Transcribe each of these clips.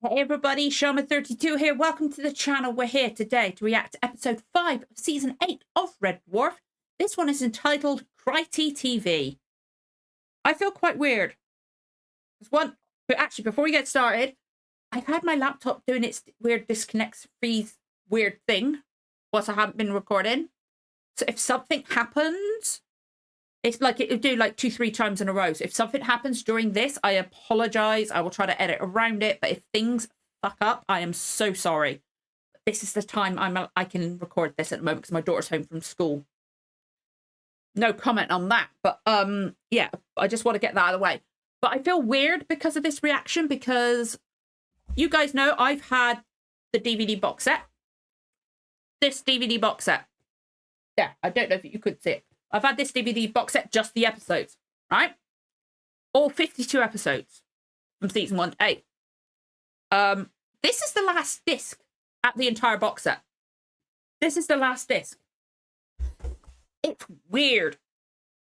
Hey everybody, Shama32 here. Welcome to the channel. We're here today to react to episode 5 of season 8 of Red Dwarf. This one is entitled Krytie TV. I feel quite weird. But actually, before we get started, I've had my laptop doing its weird disconnects freeze weird thing whilst I haven't been recording. So if something happens, it's like it'll do like 2-3 times in a row. So if something happens during this, I apologize. I will try to edit around it. But if things fuck up, I am so sorry. But this is the time I can record this at the moment because my daughter's home from school. No comment on that. But yeah, I just want to get that out of the way. But I feel weird because of this reaction because you guys know I've had the DVD box set. This DVD box set. Yeah, I don't know if you could see it. I've had this DVD box set, just the episodes, right? All 52 episodes from season 1 to 8. This is the last disc at the entire box set. This is the last disc. It's weird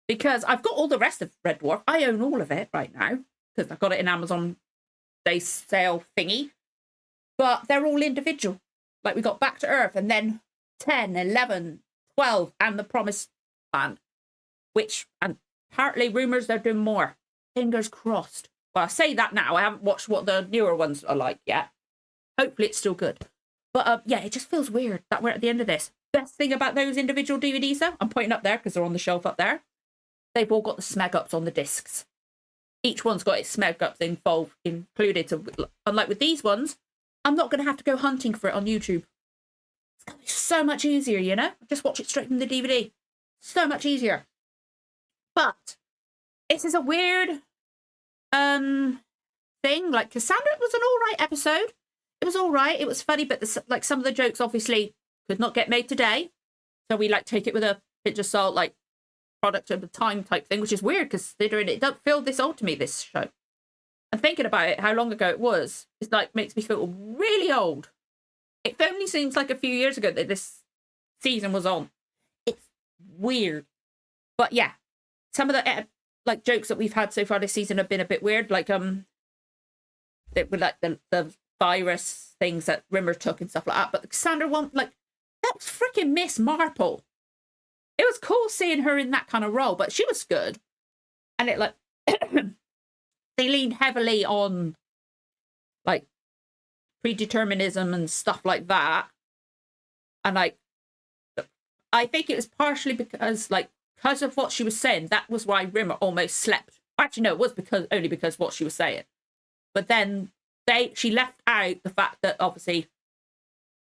because I've got all the rest of Red Dwarf. I own all of it right now because I've got it in Amazon Day Sale thingy. But they're all individual. Like we got Back to Earth and then 10, 11, 12 and The Promised Land, which, and apparently rumours they're doing more. Fingers crossed. Well, I say that now. I haven't watched what the newer ones are like yet. Hopefully it's still good. But yeah, it just feels weird that we're at the end of this. Best thing about those individual DVDs though, I'm pointing up there because they're on the shelf up there. They've all got the smeg-ups on the discs. Each one's got its smeg-ups included. So unlike with these ones, I'm not going to have to go hunting for it on YouTube. It's going to be so much easier, you know? Just watch it straight from the DVD. So much easier. But this is a weird thing. Like Cassandra was an alright episode. It was alright. It was funny, but like some of the jokes obviously could not get made today. So we like take it with a pinch of salt, like product of the time type thing, which is weird because they're doing it. It doesn't feel this old to me, this show. And thinking about it, how long ago it was, it's like makes me feel really old. It only seems like a few years ago that this season was on. It's weird. But yeah, some of the like jokes that we've had so far this season have been a bit weird. Like with like the virus things that Rimmer took and stuff like that. But the Cassandra one, like that was freaking Miss Marple. It was cool seeing her in that kind of role, but she was good. And it like they leaned heavily on like predeterminism and stuff like that. And like I think it was partially because of what she was saying. That was why Rimmer almost slept. Actually, no, it was only because what she was saying. But then she left out the fact that obviously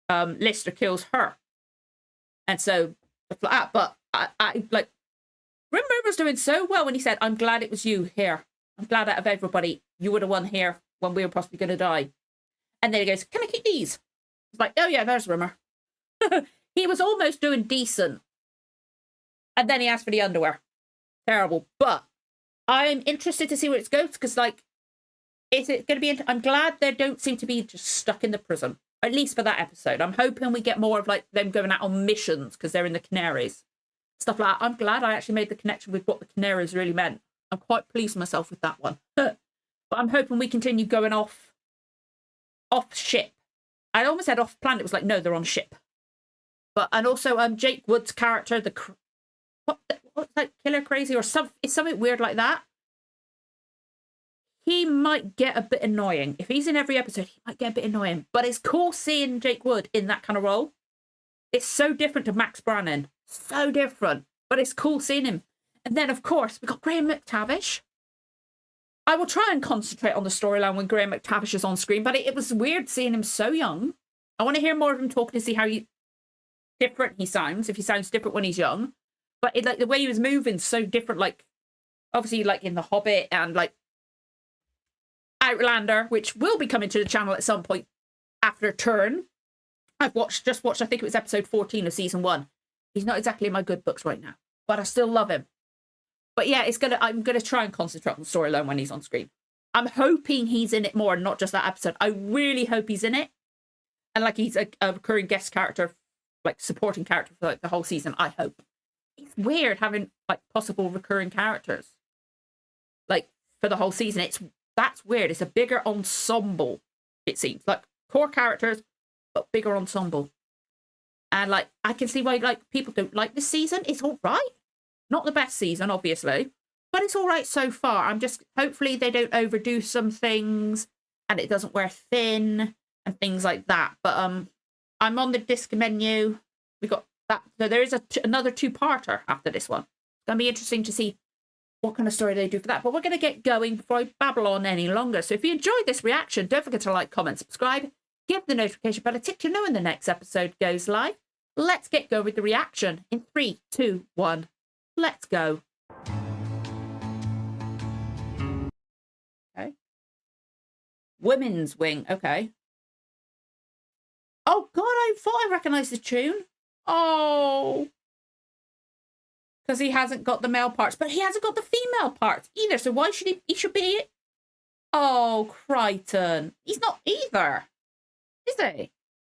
Lister kills her, and so but I like Rimmer was doing so well when he said, "I'm glad it was you here. I'm glad out of everybody, you were the one here when we were possibly going to die." And then he goes, "Can I keep these?" It's like, "Oh yeah, there's Rimmer." He was almost doing decent. And then he asked for the underwear. Terrible. But I'm interested to see where it goes because, like, is it going to be... I'm glad they don't seem to be just stuck in the prison. At least for that episode. I'm hoping we get more of, like, them going out on missions because they're in the Canaries. Stuff like that. I'm glad I actually made the connection with what the Canaries really meant. I'm quite pleased with myself with that one. But I'm hoping we continue going off ship. I almost said off planet. It was like, no, they're on ship. But, and also, Jake Wood's character, what's that, Killer Crazy or something weird like that. He might get a bit annoying. If he's in every episode, he might get a bit annoying. But it's cool seeing Jake Wood in that kind of role. It's so different to Max Brannon. So different. But it's cool seeing him. And then, of course, we've got Graham McTavish. I will try and concentrate on the storyline when Graham McTavish is on screen. But it was weird seeing him so young. I want to hear more of him talking to see how different he sounds. If he sounds different when he's young. But it, like the way he was moving, so different. Like obviously, like in The Hobbit and like Outlander, which will be coming to the channel at some point after Turn. I've just watched. I think it was episode 14 of season 1. He's not exactly in my good books right now, but I still love him. But yeah, I'm gonna try and concentrate on the storyline when he's on screen. I'm hoping he's in it more, and not just that episode. I really hope he's in it, and like he's a recurring guest character, like supporting character for like the whole season. I hope. It's weird having like possible recurring characters like for the whole season. That's weird. It's a bigger ensemble it seems. Like, core characters, but bigger ensemble. And, like, I can see why, like, people don't like this season. It's all right. Not the best season, obviously. But it's all right so far. I'm just... Hopefully they don't overdo some things. And it doesn't wear thin. And things like that. But, I'm on the disc menu. We got that. So there is another two-parter after this one. It's going to be interesting to see what kind of story they do for that. But we're going to get going before I babble on any longer. So if you enjoyed this reaction, don't forget to like, comment, subscribe. Give the notification bell a tick to know when the next episode goes live. Let's get going with the reaction in 3, 2, 1. Let's go. Okay. Women's Wing. Okay. Oh, God, I thought I recognised the tune. Oh. Because he hasn't got the male parts. But he hasn't got the female parts either. So why should he should be... Oh, Krytie. He's not either. Is he?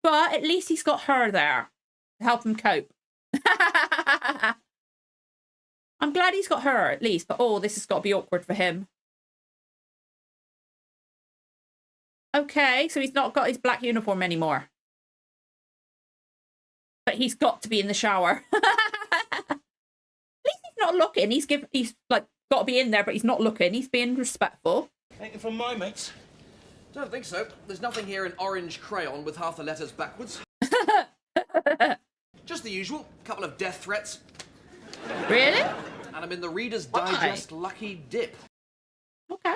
But at least he's got her there to help him cope. I'm glad he's got her at least. But oh, this has got to be awkward for him. Okay, so he's not got his black uniform anymore. But he's got to be in the shower. At least he's not looking. He's like got to be in there, but he's not looking. He's being respectful. Anything from my mates? Don't think so. There's nothing here in orange crayon with half the letters backwards. Just the usual. Couple of death threats. Really? And I'm in the Reader's Digest Lucky Dip. Okay.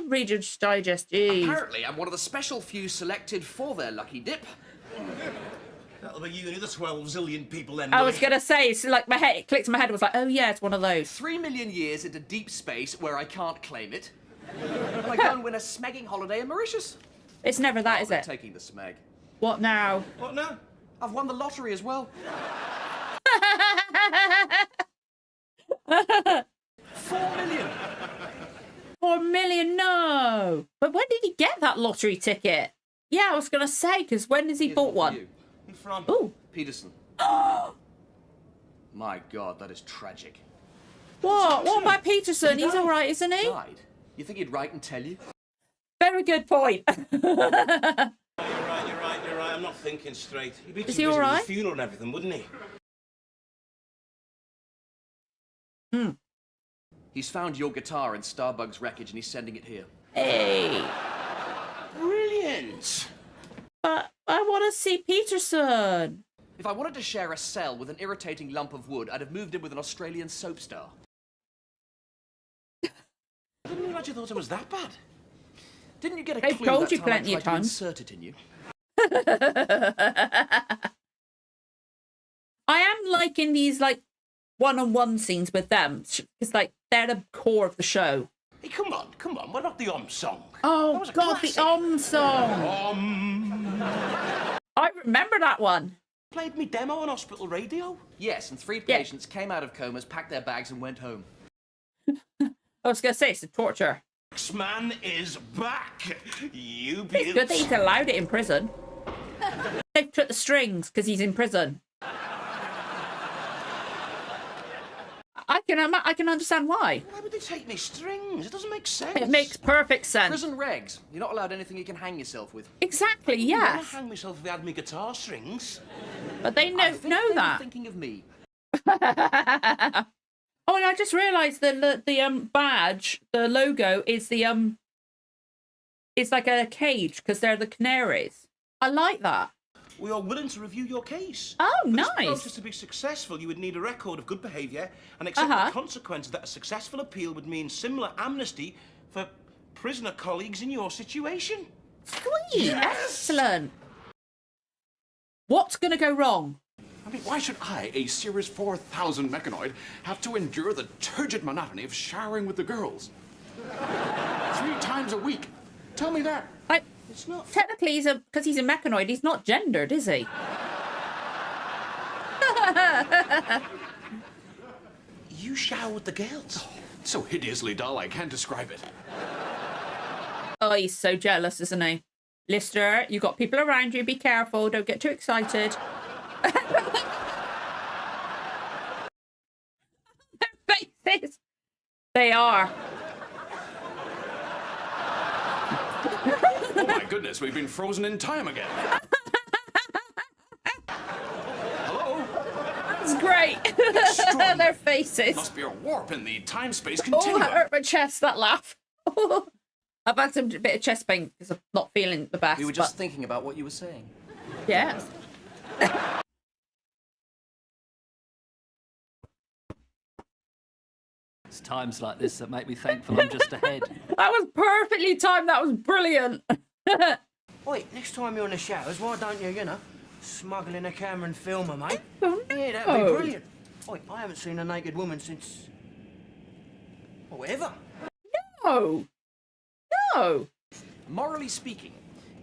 Reader's Digest, jeez. Apparently, I'm one of the special few selected for their Lucky Dip. That'll be you and the other 12 zillion people then. I was going to say, it's like my head, it clicked in my head. I was like, oh yeah, it's one of those. 3 million years into deep space where I can't claim it. And I go and win a smegging holiday in Mauritius. It's never that, is it? Taking the smeg. What now? What now? I've won the lottery as well. 4 million. 4 million, no. But when did he get that lottery ticket? Yeah, I was going to say, because when has he bought one? From? Ooh. Peterson. My God, that is tragic. What? What about Peterson? He's all right, isn't he? Died. You think he'd write and tell you? Very good point. You're right. I'm not thinking straight. He'd be too busy all right? with the funeral and everything, wouldn't he? Hmm. He's found your guitar in Starbug's wreckage and he's sending it here. Hey. Brilliant. But I want to see Peterson. If I wanted to share a cell with an irritating lump of wood, I'd have moved in with an Australian soap star. I didn't realize you thought it was that bad. Didn't you get a They've clue told that you time I plenty of tried to times. insert it in you? I am liking these like one-on-one scenes with them. It's like they're the core of the show. Hey, come on. We're not the song. Oh That was a God, classic. the song. I remember that one. Played me demo on hospital radio. Yes, and 3 Yeah. patients came out of comas, packed their bags and went home. I was going to say it's a torture. X-Man is back. You be It's good that he's allowed it in prison. They took the strings because he's in prison. I can understand why. Why would they take me strings? It doesn't make sense. It makes perfect sense. Prison regs. You're not allowed anything you can hang yourself with. Exactly, I'd yes. hang myself if they had me guitar strings. But they I know think they were that. thinking of me. Oh, and I just realised the badge, the logo is the it's like a cage because they're the canaries. I like that. We are willing to review your case. Oh, For this nice. process to be successful, you would need a record of good behaviour and accept the consequence that a successful appeal would mean similar amnesty for prisoner colleagues in your situation. Sweet, Yes. excellent. What's going to go wrong? I mean, why should I, a Series 4000 mechanoid, have to endure the turgid monotony of showering with the girls? 3 times a week. Tell me that. Like, It's not. technically, because he's a mechanoid, he's not gendered, is he? You shower with the girls. So hideously dull, I can't describe it. Oh, he's so jealous, isn't he? Lister, you got people around you. Be careful. Don't get too excited. Their faces. They are. Oh my goodness, we've been frozen in time again. Hello? That's great. Their faces. Must be a warp in the time-space Oh, continuum. that hurt my chest, that laugh. I've had some bit of chest pain because I'm not feeling the best. We were just thinking about what you were saying. Yes. It's times like this that make me thankful I'm just ahead. That was perfectly timed. That was brilliant. Wait, next time you're in the showers, why don't you, smuggle in a camera and film her, mate? Oh, Yeah, that'd be brilliant. Wait, I haven't seen a naked woman since... well, ever. No. No. Morally speaking,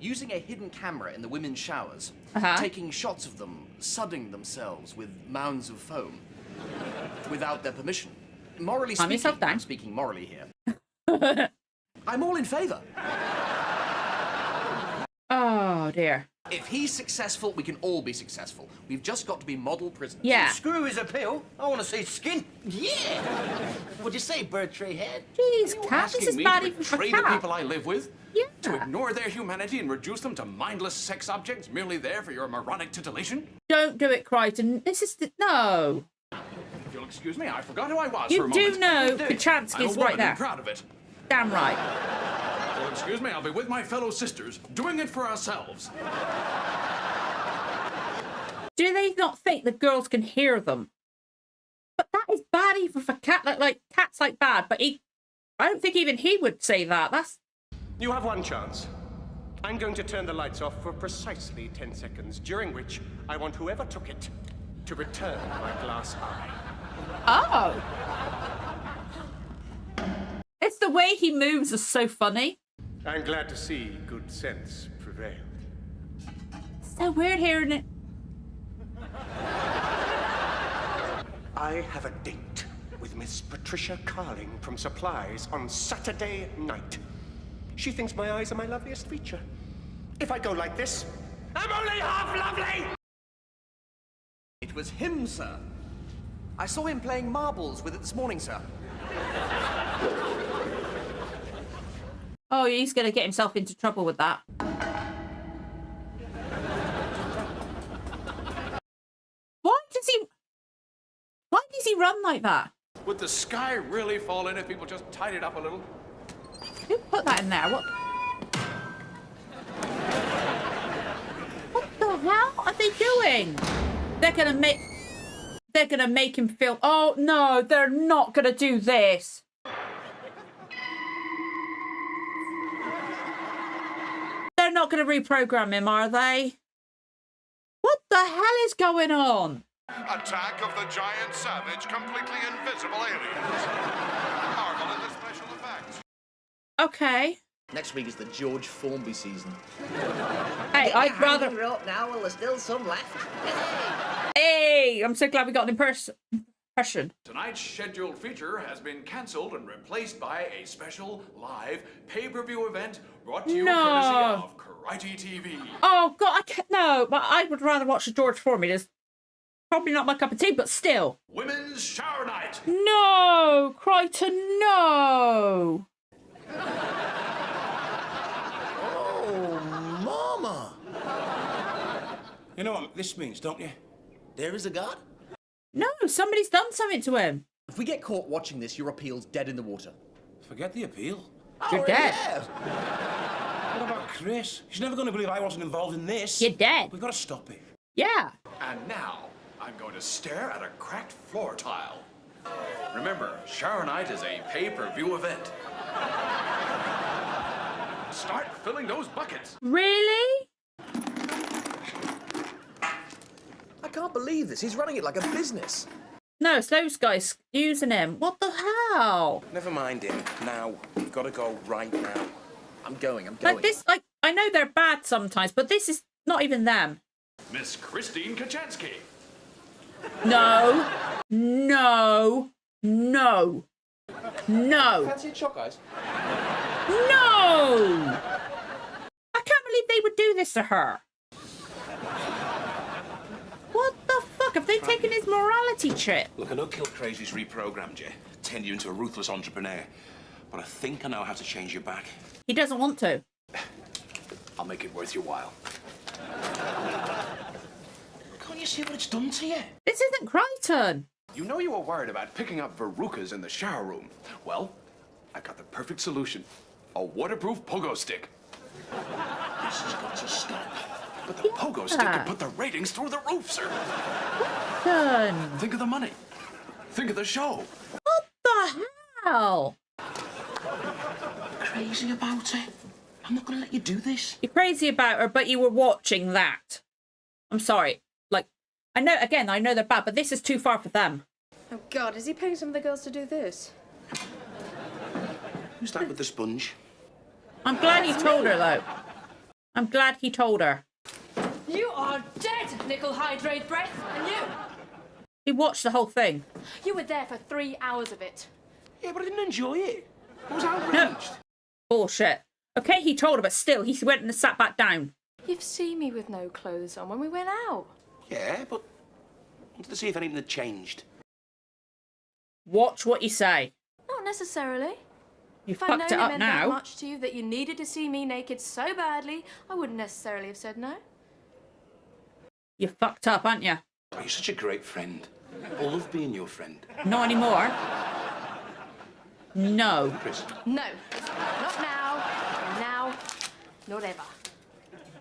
using a hidden camera in the women's showers, taking shots of them sudding themselves with mounds of foam, without their permission. Morally speaking, I'm speaking morally here. I'm all in favour. Oh, dear. If he's successful, we can all be successful. We've just got to be model prisoners. Yeah. Screw his appeal. I want to see his skin. Yeah. What'd you say, bird tray head? Jeez, You're Cat, this asking is me bad to even for betray the Cat. people I live with? Yeah. To ignore their humanity and reduce them to mindless sex objects merely there for your moronic titillation? Don't do it, Krytie. This is the... No. If you'll excuse me, I forgot who I was for a You moment. do know I'm a Kachansky's woman right and there. proud of it. Damn right. If you'll excuse me, I'll be with my fellow sisters, doing it for ourselves. Do they not think the girls can hear them? But that is bad even for Cat. Like Cat's like bad, but I don't think even he would say that. That's... You have one chance. I'm going to turn the lights off for precisely 10 seconds, during which I want whoever took it to return my glass eye. Oh. It's the way he moves is so funny. I'm glad to see good sense prevailed. So weird hearing it. I have a date with Miss Patricia Carling from Supplies on Saturday night. She thinks my eyes are my loveliest feature. If I go like this, I'm only half lovely! It was him, sir. I saw him playing marbles with it this morning, sir. Oh, he's going to get himself into trouble with that. Why does he run like that? Would the sky really fall in if people just tidied up a little? Who put that in there? What the hell are they doing? They're gonna make him feel... Oh, no, they're not gonna do this. They're not gonna reprogram him, are they? What the hell is going on? Attack of the giant savage, completely invisible aliens. Marvel at the special effects. Okay. Next week is the George Formby season. Hey, I'd rather... now while there's still some left. Hey, I'm so glad we got an impression. Tonight's scheduled feature has been cancelled and replaced by a special live pay-per-view event brought to you courtesy of Krytie TV. Oh, God, I can't... No, but I would rather watch the George Foreman. It's probably not my cup of tea, but still. Women's Shower Night. No, Krytie, no. Oh, Mama! You know what this means, don't you? There is a God? No, somebody's done something to him. If we get caught watching this, your appeal's dead in the water. Forget the appeal. You're dead. Yeah. What about Chris? She's never going to believe I wasn't involved in this. You're dead. We've got to stop it. Yeah. And now, I'm going to stare at a cracked floor tile. Remember, Shower Night is a pay-per-view event. Start filling those buckets. Really? I can't believe this. He's running it like a business. No, it's those guys using him. What the hell? Never mind him. Now. You've got to go right now. I'm going. Like this, like, I know they're bad sometimes, but this is not even them. Miss Christine Kachansky. No. No. No. No. Fancy a shot, guys? No! I can't believe they would do this to her. What the fuck? Have they taken his morality chip? Look, I know Kill Crazy's reprogrammed you, turned you into a ruthless entrepreneur, but I think I know how to change your back. He doesn't want to. I'll make it worth your while. Can't you see what it's done to you? This isn't Kryten. You know you were worried about picking up verrucas in the shower room. Well, I got the perfect solution. A waterproof pogo stick. This has got to stop. But the pogo stick could put the ratings through the roof, sir. Kryten. Think of the money. Think of the show. What the hell? Crazy about it. I'm not going to let you do this. You're crazy about her, but you were watching that. I'm sorry. Like, I know they're bad, but this is too far for them. Oh, God, is he paying some of the girls to do this? Who's that with the sponge? I'm glad he told her, though. I'm glad he told her. You are dead, nickel hydrate breath, and you. He watched the whole thing. You were there for 3 hours of it. Yeah, but I didn't enjoy it. I was outraged. Bullshit. Okay, he told her, but still, he went and sat back down. You've seen me with no clothes on when we went out. Yeah, but I wanted to see if anything had changed. Watch what you say. Not necessarily. You If I'd fucked known it it up meant that now. much to you that you needed to see me naked so badly, I wouldn't necessarily have said no. You fucked up, aren't you? Oh, you're such a great friend. I love being your friend. Not anymore. No. Chris. No. Not now. Now. Not ever.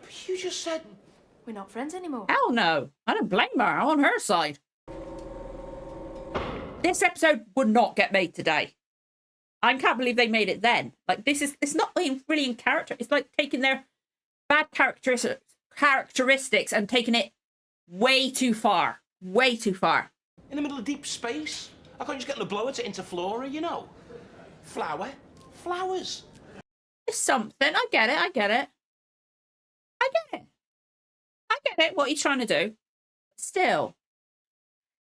But you just said... We're not friends anymore. Hell no. I don't blame her. I'm on her side. This episode would not get made today. I can't believe they made it then. Like, it's not really in character. It's like taking their bad characteristics and taking it way too far. Way too far. In the middle of deep space? I can't just get the blower to interflora, you know. Flower. Flowers. It's something. I get it. I get it. What he's trying to do. Still.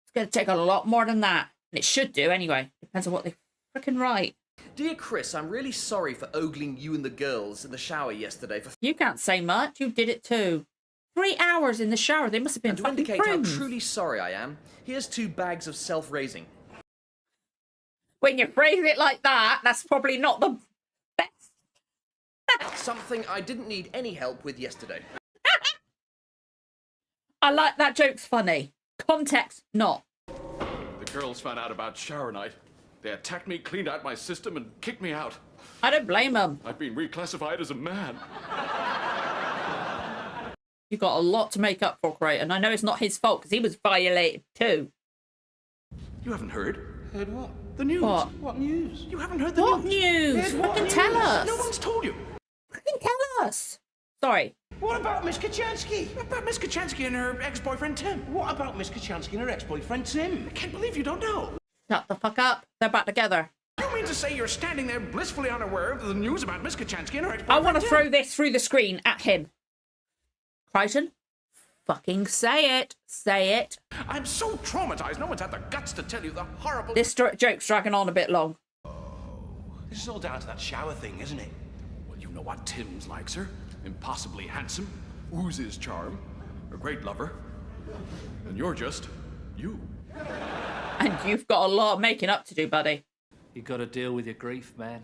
It's going to take a lot more than that. And it should do anyway. Depends on what they frickin' write. Dear Chris, I'm really sorry for ogling you and the girls in the shower yesterday. You can't say much. You did it too. 3 hours in the shower. They must have been And to fucking indicate friends. how truly sorry I am, here's 2 bags of self-raising. When you phrase it like that, that's probably not the best. Something I didn't need any help with yesterday. I like that joke's funny. Context, not. The girls found out about shower night. They attacked me, cleaned out my system, and kicked me out. I don't blame them. I've been reclassified as a man. You got a lot to make up for, Kryten. I know it's not his fault because he was violated too. You haven't heard? Heard what? The news. What news? You haven't heard the What news? news? What Fucking news? tell us. No one's told you. Fucking tell us. Sorry. What about Miss Kachansky? What about Miss Kachansky and her ex-boyfriend Tim? What about Miss Kachansky and her ex-boyfriend Tim? I can't believe you don't know. Shut the fuck up. They're back together. You mean to say you're standing there blissfully unaware of the news about Miss Kachansky and her ex-boyfriend I want to Tim? throw this through the screen at him. Kryten, fucking say it. Say it. I'm so traumatized, no one's had the guts to tell you the horrible... This joke's dragging on a bit long. This is all down to that shower thing, isn't it? Well, you know what Tim's like, sir. Impossibly handsome, oozes charm, a great lover. And you're just... you. And you've got a lot of making up to do, buddy. You got to deal with your grief, man.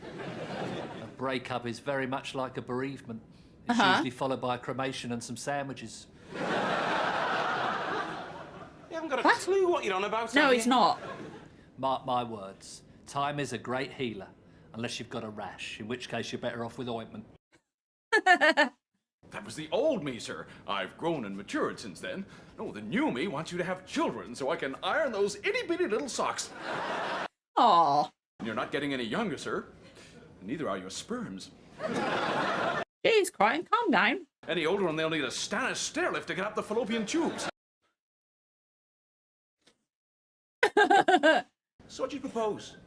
A breakup is very much like a bereavement. It's usually followed by a cremation and some sandwiches. You haven't got a clue what you're on about, No, have he's you? not. Mark my words. Time is a great healer, unless you've got a rash, in which case you're better off with ointment. That was the old me, sir. I've grown and matured since then. No, the new me wants you to have children so I can iron those itty-bitty little socks. Aw. You're not getting any younger, sir. Neither are your sperms. Jeez, Kryten, calm down. Any older and they'll need a Stannis stairlift to get up the fallopian tubes. So what do you propose?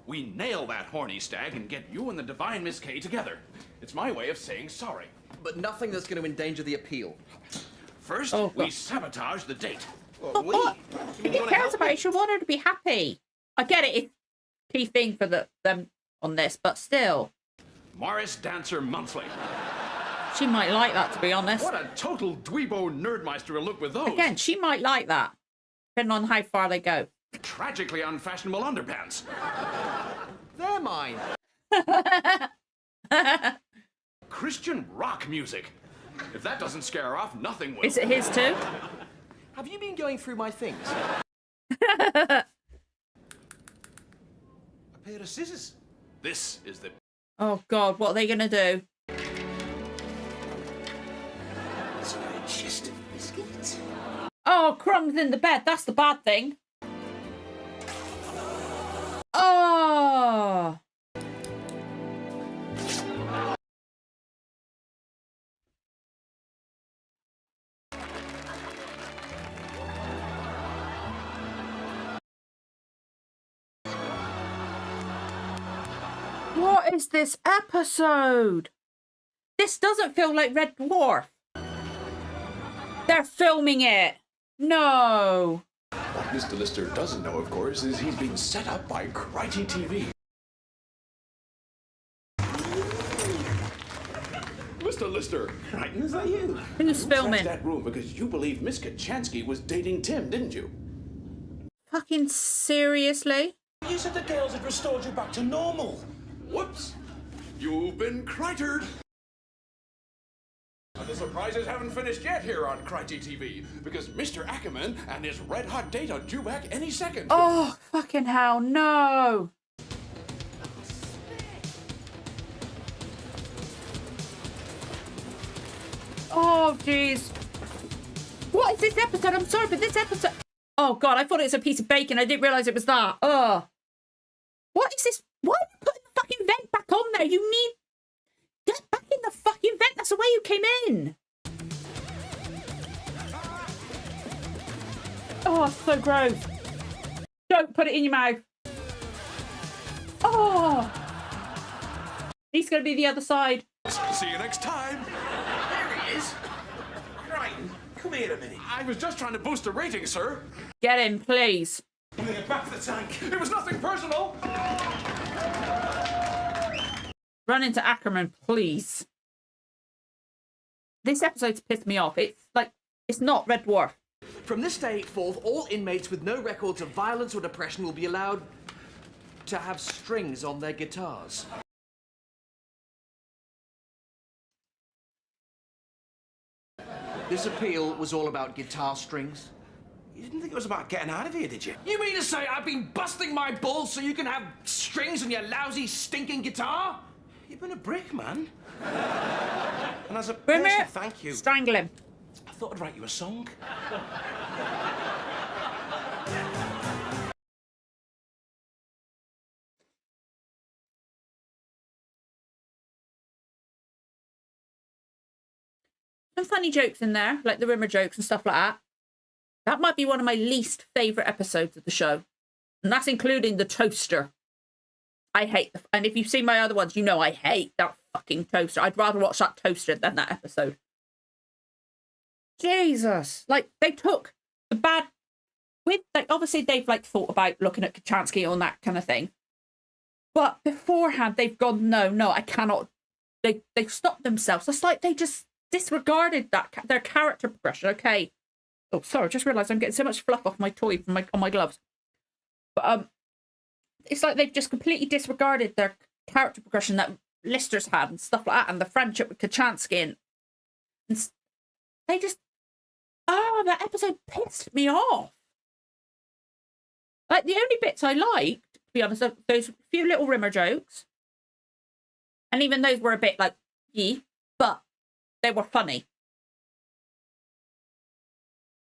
We nail that horny stag and get you and the divine Miss K together. It's my way of saying sorry. But nothing that's going to endanger the appeal. First, Oh, we God. sabotage the date. Well, we? What? You mean Who you wanna cares help about me? it? She wanted her to be happy. I get it. It's a key thing for them on this, but still. Morris Dancer Monthly. She might like that, to be honest. What a total dweebo nerdmeister will look with those. Again, she might like that. Depending on how far they go. Tragically unfashionable underpants. They're mine. Christian rock music. If that doesn't scare her off, nothing will. Is it his too? Have you been going through my things? A pair of scissors. This is the... Oh, God, what are they going to do? It's a chest of biscuits. Oh, crumbs in the bed. That's the bad thing. Oh. What is this episode? This doesn't feel like Red Dwarf. They're filming it. No. What Mr. Lister doesn't know, of course, is he's been set up by Krytie TV. Mr. Lister. Right, is that you? Who's filming? That room because you believed Miss Kachansky was dating Tim, didn't you? Fucking seriously? You said the girls had restored you back to normal. Whoops. You've been critered. And the surprises haven't finished yet here on Krytie TV, because Mr. Ackerman and his red-hot date are due back any second. Oh, fucking hell, no. Oh, jeez. What is this episode? I'm sorry, but this episode... Oh, God, I thought it was a piece of bacon. I didn't realise it was that. Oh. What is this? Why are you putting the fucking vent back on there? You need... Get back in the fucking vent. That's the way you came in. Oh, so gross. Don't put it in your mouth. Oh. He's going to be the other side. See you next time. There he is. Right, come here a minute. I was just trying to boost the rating, sir. Get in, please. I'm gonna get back to the tank. It was nothing personal. Run into Ackerman, please. This episode's pissed me off. It's like, it's not Red Dwarf. From this day forth, all inmates with no records of violence or depression will be allowed to have strings on their guitars. This appeal was all about guitar strings. You didn't think it was about getting out of here, did you? You mean to say I've been busting my balls so you can have strings on your lousy, stinking guitar? You've been a brick, man. And as a Remember? personal thank you, Strangle him. I thought I'd write you a song. Some funny jokes in there, like the Rimmer jokes and stuff like that. That might be one of my least favourite episodes of the show. And that's including the toaster. I hate the... And if you've seen my other ones, you know I hate that fucking toaster. I'd rather watch that toaster than that episode. Jesus. Like, they took the bad... With, like, obviously they've, like, thought about looking at Kachansky and that kind of thing. But beforehand, they've gone, no, I cannot... They stopped themselves. It's like they just disregarded that their character progression. Okay. Oh, sorry, I just realised I'm getting so much fluff off my toy from on my gloves. But it's like they've just completely disregarded their character progression that Lister's had and stuff like that, and the friendship with Kachansky, and they just... Oh, that episode pissed me off. Like, the only bits I liked, to be honest, are those few little Rimmer jokes. And even those were a bit like, but they were funny.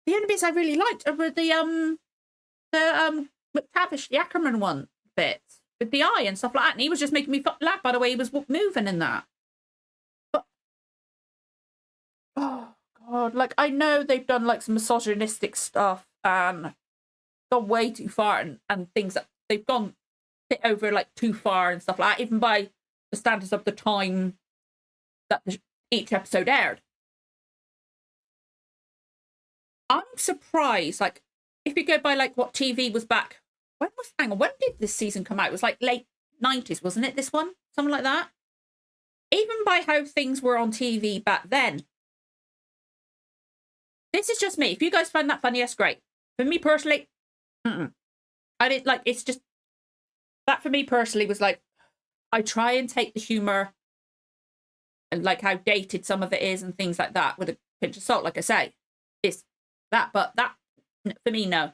The only bits I really liked were the McTavish, the Ackerman one bits with the eye and stuff like that. And he was just making me laugh by the way he was moving in that. But, oh, God. Like, I know they've done, like, some misogynistic stuff and gone way too far and things that they've gone a bit over, like, too far and stuff like that, even by the standards of the time that each episode aired. I'm surprised, like, if you go by, like, what TV was back... Hang on, when did this season come out? It was, like, late 90s, wasn't it, this one? Something like that? Even by how things were on TV back then. This is just me. If you guys find that funny, that's great. For me, personally, I didn't, like, it's just... That, for me, personally, was, like, I try and take the humour and like how dated some of it is and things like that with a pinch of salt. Like I say, it's that, but that for me, no.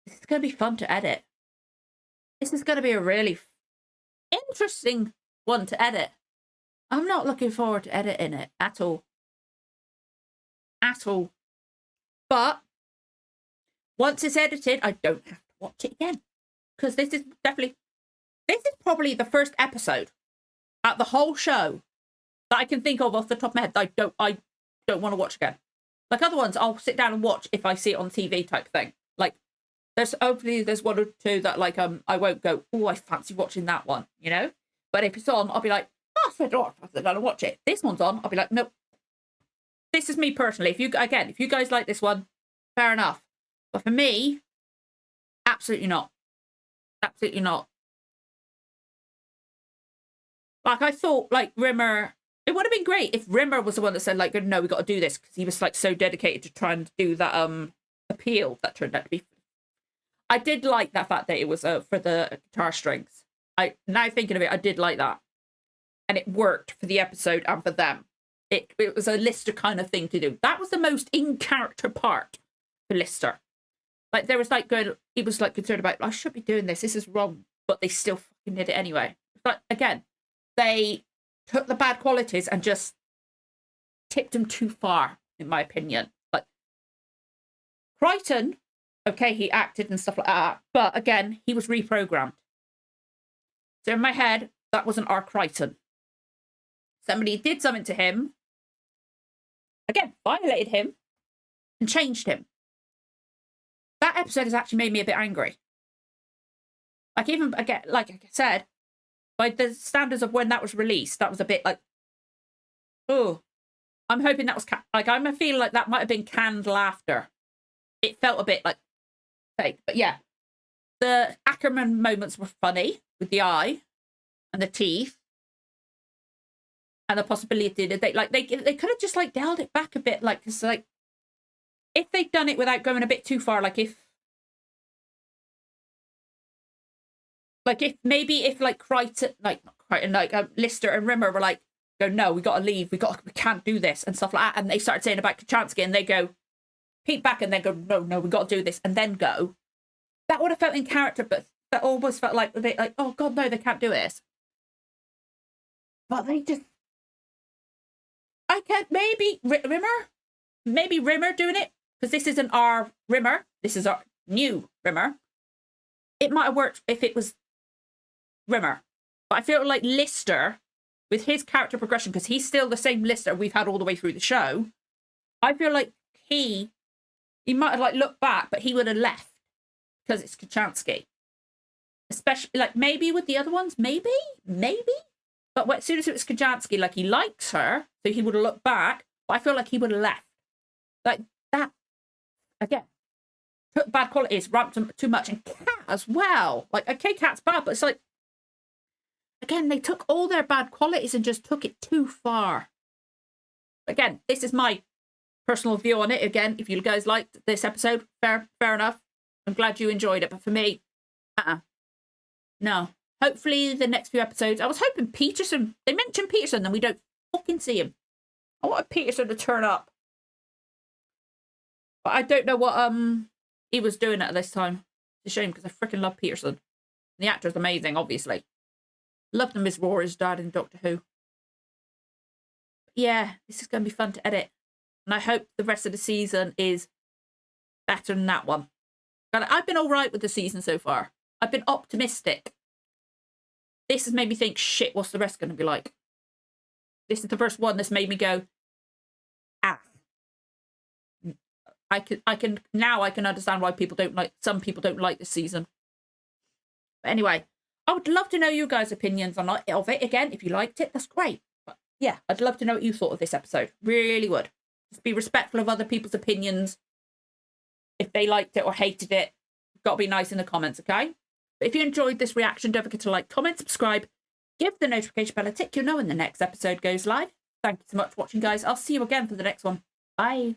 This is going to be fun to edit. This is going to be a really interesting one to edit. I'm not looking forward to editing it at all. At all. But once it's edited, I don't have to watch it again. Because this is probably the first episode at the whole show that I can think of off the top of my head that I don't want to watch again. Like other ones, I'll sit down and watch if I see it on TV type thing. Like there's one or two that like I won't go, oh, I fancy watching that one, you know? But if it's on, I'll be like, oh, it's Red Dwarf, I'm gonna watch it. This one's on, I'll be like, nope. This is me personally. If you guys like this one, fair enough. But for me, absolutely not. Absolutely not. Like I thought, like Rimmer, it would have been great if Rimmer was the one that said, like, no, we got to do this, because he was like so dedicated to trying to do that appeal that turned out to be. I did like that fact that it was for the guitar strings. Now thinking of it, I did like that, and it worked for the episode and for them. It was a Lister kind of thing to do. That was the most in character part for Lister. Like there was like he was like concerned about, I should be doing this. This is wrong, but they still fucking did it anyway. But again, they took the bad qualities and just tipped them too far, in my opinion. Like Krytie, okay, he acted and stuff like that, but again, he was reprogrammed. So in my head, that wasn't our Krytie. Somebody did something to him, again, violated him, and changed him. That episode has actually made me a bit angry. Like even again, like I said, by the standards of when that was released, that was a bit like, oh, I'm hoping that was like I'm feeling like that might have been canned laughter. It felt a bit like fake, but yeah, the Ackerman moments were funny with the eye and the teeth and the possibility that they could have just like dialed it back a bit, like cause like if they'd done it without going a bit too far, like if Krytie, like Lister and Rimmer were like, go, no, we got to leave, we can't do this and stuff like that, and they started saying about Kachansky, and they go peek back and then go, no, we got to do this, and then go. That would have felt in character, but that almost felt like they like, oh god, no, they can't do it. But they just, I can't. Maybe Rimmer doing it, because this isn't our Rimmer. This is our new Rimmer. It might have worked if it was Rimmer. But I feel like Lister, with his character progression, because he's still the same Lister we've had all the way through the show, I feel like he might have like looked back, but he would have left because it's Kachansky. Especially like maybe with the other ones, maybe. But as soon as it was Kachansky, like he likes her, so he would have looked back. But I feel like he would have left. Like that again. Took bad qualities, ramped them too much, and Cat as well. Like, okay, Cat's bad, but it's like, again, they took all their bad qualities and just took it too far. Again, this is my personal view on it. Again, if you guys liked this episode, fair enough. I'm glad you enjoyed it, but for me, no. Hopefully, the next few episodes, I was hoping Peterson. They mentioned Peterson, and we don't fucking see him. I wanted Peterson to turn up, but I don't know what he was doing at this time. It's a shame because I freaking love Peterson. The actor's amazing, obviously. Loved him as Rory's dad in Doctor Who. But yeah, this is going to be fun to edit. And I hope the rest of the season is better than that one. But I've been all right with the season so far. I've been optimistic. This has made me think, shit, what's the rest going to be like? This is the first one that's made me go, I can understand why some people don't like this season. But anyway, I would love to know your guys' opinions of it. Again, if you liked it, that's great. But yeah, I'd love to know what you thought of this episode. Really would. Just be respectful of other people's opinions. If they liked it or hated it, got to be nice in the comments, okay? But if you enjoyed this reaction, don't forget to like, comment, subscribe, give the notification bell a tick. You'll know when the next episode goes live. Thank you so much for watching, guys. I'll see you again for the next one. Bye.